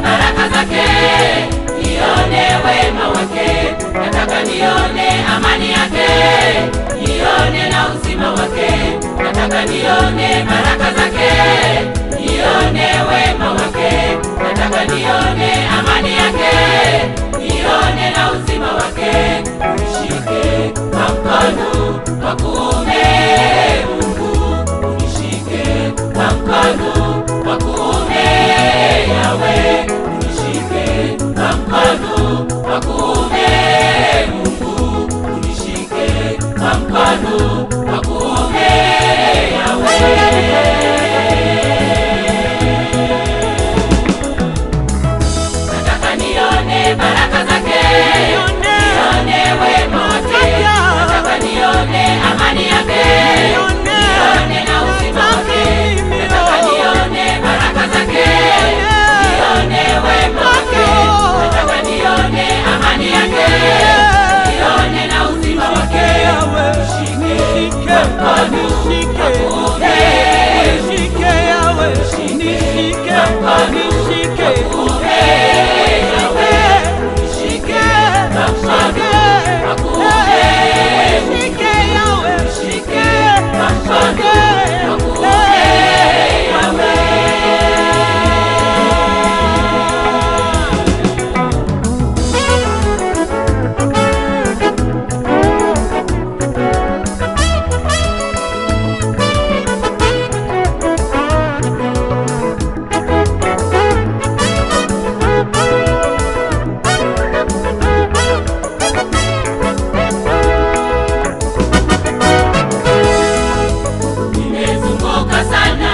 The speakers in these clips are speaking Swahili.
baraka zake, nione wema wake, nataka nione amani yake, nione na uzima wake, nataka nione baraka zake, nione wema wake, nataka nione amani yake, nione na uzima wake. Unishike kwa mkono wa kuume, Mungu, unishike kwa mkono wa kuume, Yawe, unishike kwa mkono wa kuume, Mungu, unishike kwa mkono wa kuume, Yawe. Nataka nione baraka zake, nione wema wake, nataka nione amani yake, nione na uzima wake, nataka nione baraka zake, nione wema wake, nataka nione amani yake, nione na uzima wake. Nishike mkono wa kuume, nishike Yawe, nishike mkono wa kuume, Yawe, nishike mkono wa kuume, nishike Yawe, nishike mkono wa kuume, Yawe. Nimezunguka sana,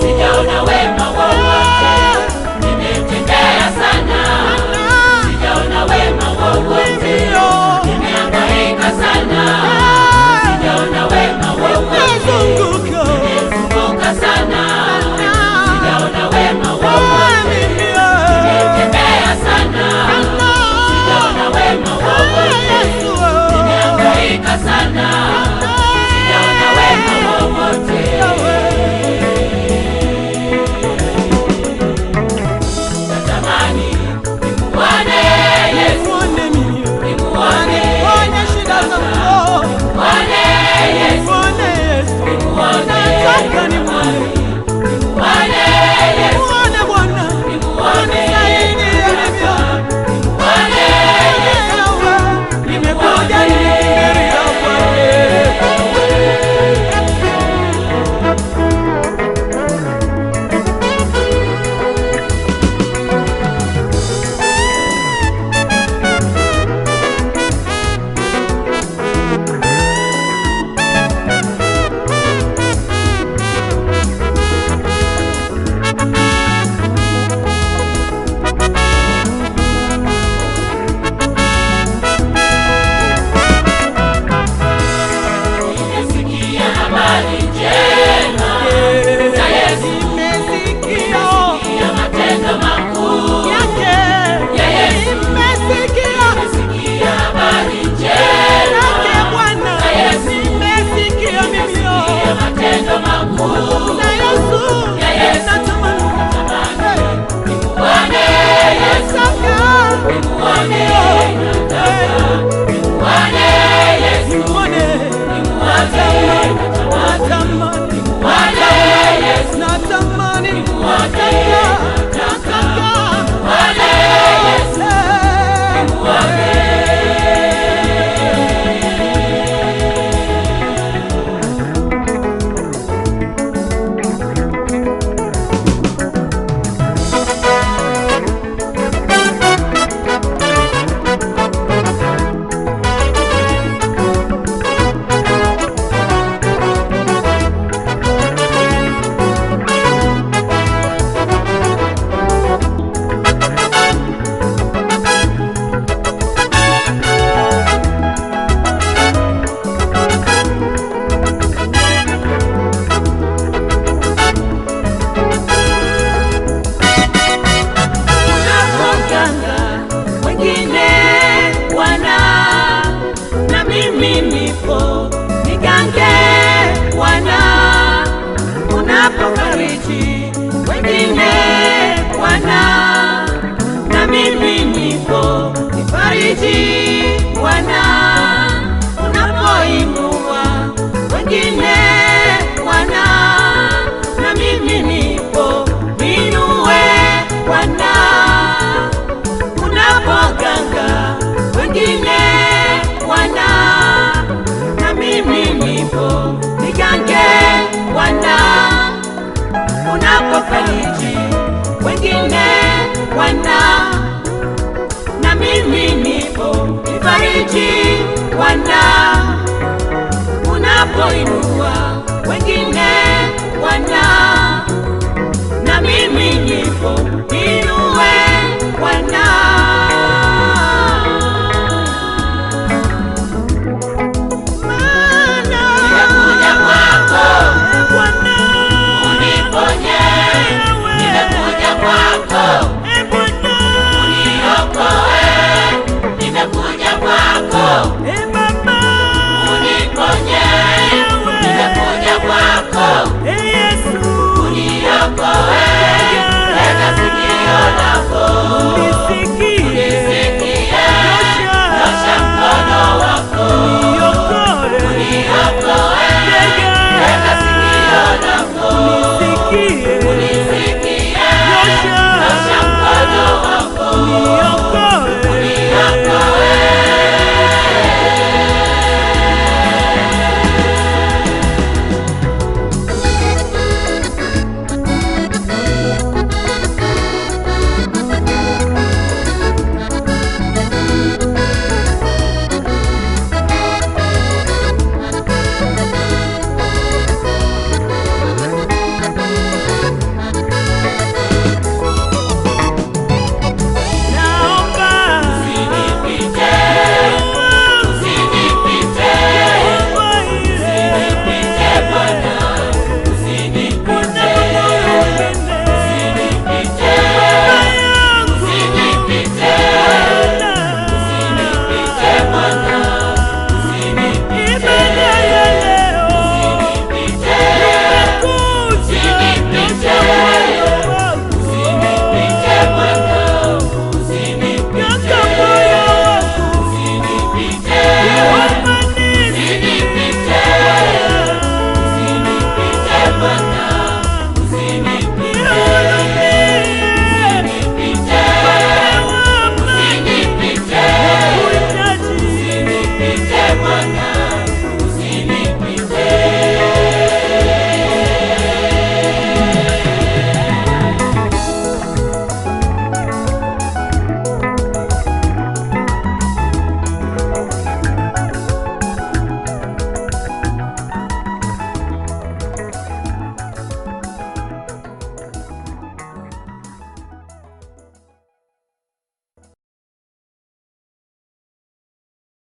sijaona wema wowote, nimetembea sana, sijaona wema wowote, nimehangaika sana, sijaona wema wowote, nimezunguka sana, sijaona wema wowote, nimetembea sana, sijaona wema wowote, nimehangaika sana, sijaona wema wowote. Natamani nimuone Yesu, nimuone shida zangu, nimuone Yesu, nimuone amani, nimuone Yesu, nimuone nimuone Yesu, nimekuja nimekimbilia kwake. Nimesikia habari njema za Yesu, nimesikia matendo makuu ya Yesu, nimesikia habari njema za Yesu, nimesikia matendo makuu ya Yesu. Natamani nimuone Yesu, nimuone, nimuone Yesu, nimuone wengine Bwana unapofariji Bwana, unapoinua wengine Bwana, na mimi nipo niinue Bwana, unapoganga wengine Bwana, na mimi nipo nigange Bwana, unapofariji